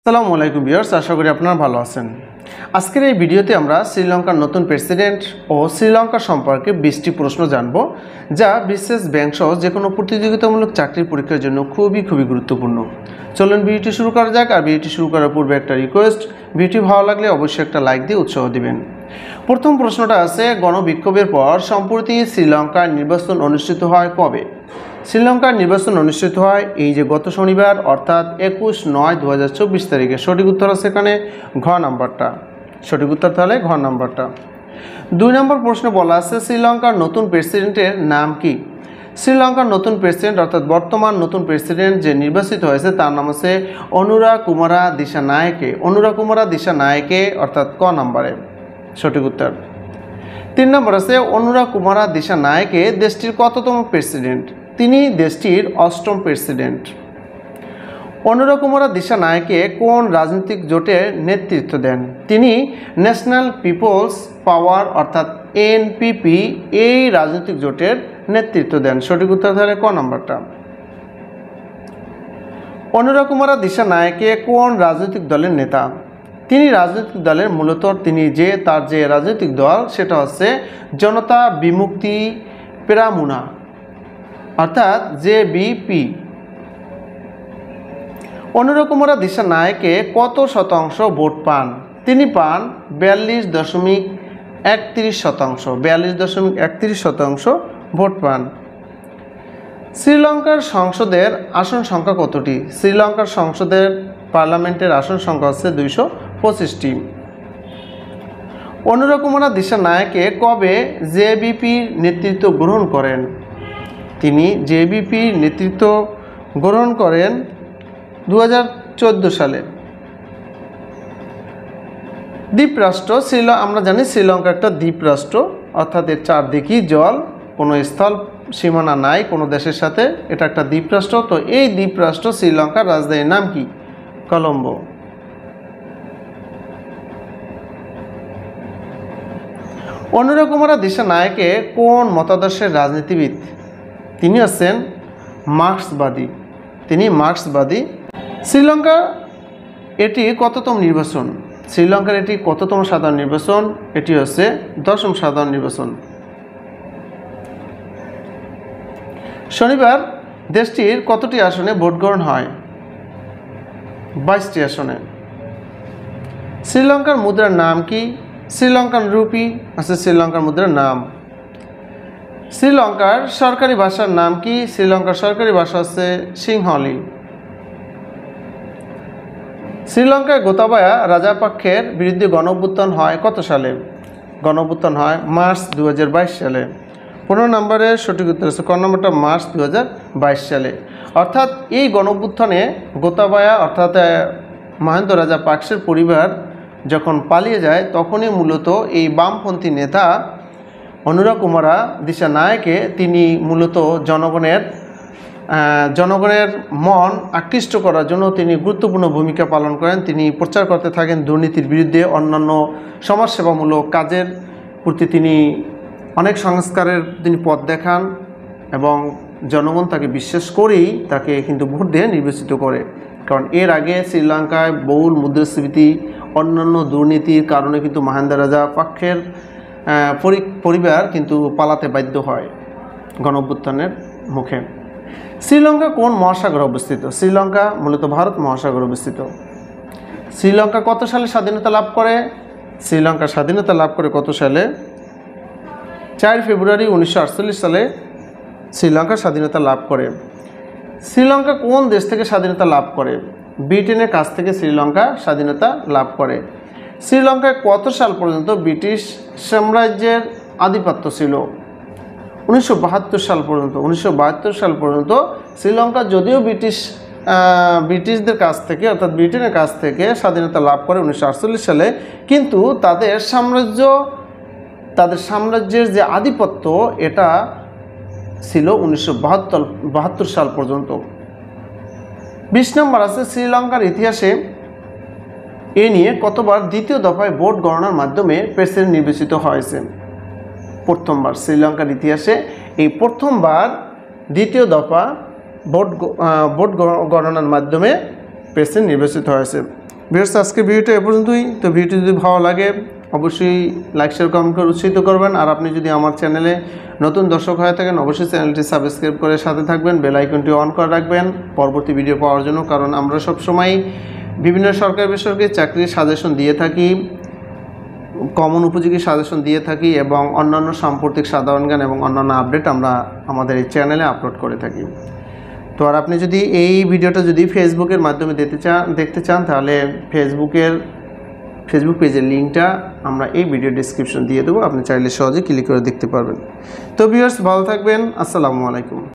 আসসালামু আলাইকুম ভিউয়ার্স, আশা করি আপনারা ভালো আছেন। আজকের এই ভিডিওতে আমরা শ্রীলঙ্কার নতুন প্রেসিডেন্ট ও শ্রীলঙ্কা সম্পর্কে 20টি প্রশ্ন জানব, যা বিশেষ ব্যাংক সহ যে কোনো প্রতিযোগিতামূলক চাকরির পরীক্ষার জন্য খুবই গুরুত্বপূর্ণ। চলুন ভিডিওটি শুরু করা যাক। আর ভিডিওটি শুরু করার পূর্বে একটা রিকোয়েস্ট, ভিডিওটি ভালো লাগলে অবশ্যই একটা লাইক দিয়ে উৎসাহ দিবেন। প্রথম প্রশ্নটা আছে, গণবিক্ষোভের পর সম্প্রতি শ্রীলঙ্কায় নির্বাচন অনুষ্ঠিত হয় কবে? শ্রীলঙ্কার নির্বাচন অনুষ্ঠিত হয় এই যে গত শনিবার, অর্থাৎ 21/9/2024 তারিখে। সঠিক উত্তর আছে এখানে ঘ নাম্বারটা। সঠিক উত্তর তাহলে ঘ নাম্বারটা। 2 নম্বর প্রশ্ন বলা আছে, শ্রীলঙ্কার নতুন প্রেসিডেন্টের নাম কি? শ্রীলঙ্কার নতুন প্রেসিডেন্ট অর্থাৎ বর্তমান নতুন প্রেসিডেন্ট যে নির্বাচিত হয়েছে তার নাম আছে অনুরাকুমারা দিশানায়েকে। অনুরাকুমারা দিশানায়েকে, অর্থাৎ ক নাম্বারে সঠিক উত্তর। 3 নম্বর আছে, অনুরাকুমারা দিশানায়েকে দেশটির কততম প্রেসিডেন্ট? তিনি দেশটির 8ম প্রেসিডেন্ট। অনুরাকুমারা দিশানায়েকে কোন রাজনৈতিক জোটের নেতৃত্ব দেন? তিনি ন্যাশনাল পিপলস পাওয়ার অর্থাৎ এনপিপি এই রাজনৈতিক জোটের নেতৃত্ব দেন। সঠিক উত্তর তাহলে ক নাম্বারটা। অনুরাকুমারা দিশানায়েকে কোন রাজনৈতিক দলের নেতা? তিনি রাজনৈতিক দলের মূলত তার যে রাজনৈতিক দল সেটা হচ্ছে জনতা বিমুক্তি পেরামুনা অর্থাৎ জেবিপি। অনুরাকুমারা দিশানায়েকে কত শতাংশ ভোট পান? তিনি পান 42.31%। 42.31% ভোট পান। শ্রীলঙ্কার সংসদের আসন সংখ্যা কতটি? শ্রীলঙ্কার সংসদের পার্লামেন্টের আসন সংখ্যা হচ্ছে 225টি। অনুরাকুমারা দিশানায়েকে কবে জেবিপির নেতৃত্ব গ্রহণ করেন? তিনি জেবিপির নেতৃত্ব গ্রহণ করেন 2014 সালে। দ্বীপরাষ্ট্র আমরা জানি শ্রীলঙ্কা একটা দ্বীপরাষ্ট্র, অর্থাৎ এর চারদিকে জল, কোনো স্থল সীমানা নাই কোনো দেশের সাথে। এটা একটা দ্বীপরাষ্ট্র। তো এই দ্বীপরাষ্ট্র শ্রীলঙ্কার রাজধানীর নাম কি? কলম্বো। অনুরাকুমারা দিশানায়েকে কোন মতাদর্শের রাজনীতিবিদ? তিনি হচ্ছেন মার্ক্সবাদী। তিনি মার্ক্সবাদী। শ্রীলঙ্কা এটি কততম নির্বাচন? শ্রীলঙ্কার এটি কততম সাধারণ নির্বাচন? এটি হচ্ছে 10ম সাধারণ নির্বাচন। শনিবার দেশটির কতটি আসনে ভোট গ্রহণ হয়? 22টি আসনে। শ্রীলঙ্কার মুদ্রার নাম কি? শ্রীলঙ্কান রুপি আছে শ্রীলঙ্কার মুদ্রার নাম। শ্রীলঙ্কার সরকারি ভাষার নাম কি? শ্রীলঙ্কার সরকারি ভাষা হচ্ছে সিংহলি। শ্রীলঙ্কায় গোতাবায়া রাজাপাক্ষের বিরুদ্ধে গণঅভ্যুত্থান হয় কত সালে? গণঅভ্যুত্থান হয় মার্চ 2022 সালে। 15 নম্বরের সঠিক উত্তর আছে ক নম্বরটা, মার্চ 2022 সালে। অর্থাৎ এই গণঅভ্যুত্থানে গোতাবায়া অর্থাৎ মহেন্দ্র রাজাপাক্ষের পরিবার যখন পালিয়ে যায়, তখনই মূলত এই বামপন্থী নেতা অনুরাকুমারা দিশানায়েকে তিনি মূলত জনগণের মন আকৃষ্ট করার জন্য তিনি গুরুত্বপূর্ণ ভূমিকা পালন করেন। তিনি প্রচার করতে থাকেন দুর্নীতির বিরুদ্ধে, অন্যান্য সমাজসেবামূলক কাজের প্রতি তিনি অনেক সংস্কারের তিনি পথ দেখান এবং জনগণ তাকে বিশ্বাস করেই তাকে কিন্তু ভোট দিয়ে নির্বাচিত করে। কারণ এর আগে শ্রীলঙ্কায় বহুল মুদ্রাস্ফীতি, অন্যান্য দুর্নীতির কারণে কিন্তু মহেন্দ্র রাজাপাক্ষের পরিবার কিন্তু পালাতে বাধ্য হয় গণঅভ্যুত্থানের মুখে। শ্রীলঙ্কা কোন মহাসাগরে অবস্থিত? শ্রীলঙ্কা মূলত ভারত মহাসাগরে অবস্থিত। শ্রীলঙ্কা কত সালে স্বাধীনতা লাভ করে? শ্রীলঙ্কা স্বাধীনতা লাভ করে কত সালে? 4 ফেব্রুয়ারি 1948 সালে শ্রীলঙ্কা স্বাধীনতা লাভ করে। শ্রীলঙ্কা কোন দেশ থেকে স্বাধীনতা লাভ করে? ব্রিটেনের কাছ থেকে শ্রীলঙ্কা স্বাধীনতা লাভ করে। শ্রীলঙ্কায় কত সাল পর্যন্ত ব্রিটিশ সাম্রাজ্যের আধিপত্য ছিল? 1972 সাল পর্যন্ত। 1972 সাল পর্যন্ত শ্রীলঙ্কা যদিও ব্রিটিশদের কাছ থেকে অর্থাৎ ব্রিটেনের কাছ থেকে স্বাধীনতা লাভ করে 1948 সালে, কিন্তু তাদের সাম্রাজ্যের যে আধিপত্য এটা ছিল 1972 সাল পর্যন্ত। 20 নম্বর আছে, শ্রীলঙ্কার ইতিহাসে এ নিয়ে কতবার দ্বিতীয় দফায় ভোট গণনার মাধ্যমে প্রেসিডেন্ট নির্বাচিত হয়েছে? প্রথমবার। শ্রীলঙ্কার ইতিহাসে এই প্রথমবার দ্বিতীয় দফা ভোট গণনার মাধ্যমে প্রেসিডেন্ট নির্বাচিত হয়েছে। ভিউয়ার্স, আজকে ভিডিওটা এ পর্যন্তই। তো ভিডিওটি যদি ভালো লাগে অবশ্যই লাইক শেয়ার কমেন্ট করে উৎসাহিত করবেন। আর আপনি যদি আমার চ্যানেলে নতুন দর্শক হয়ে থাকেন অবশ্যই চ্যানেলটি সাবস্ক্রাইব করে সাথে থাকবেন, বেল আইকনটি অন করে রাখবেন পরবর্তী ভিডিও পাওয়ার জন্য। কারণ আমরা সবসময় বিভিন্ন সরকারি বেসরকারি চাকরির সাজেশন দিয়ে থাকি, কমন উপযোগী সাজেশন দিয়ে থাকি এবং অন্যান্য সাম্প্রতিক সাধারণ জ্ঞান এবং অন্যান্য আপডেট আমরা আমাদের এই চ্যানেলে আপলোড করে থাকি। তো আর আপনি যদি এই ভিডিওটা যদি ফেসবুকের মাধ্যমে দেখতে চান তাহলে ফেসবুক পেজের লিঙ্কটা আমরা এই ভিডিও ডেসক্রিপশন দিয়ে দেবো, আপনি চাইলে সহজে ক্লিক করে দেখতে পারবেন। তো ভিউয়ার্স, ভালো থাকবেন। আসসালামু আলাইকুম।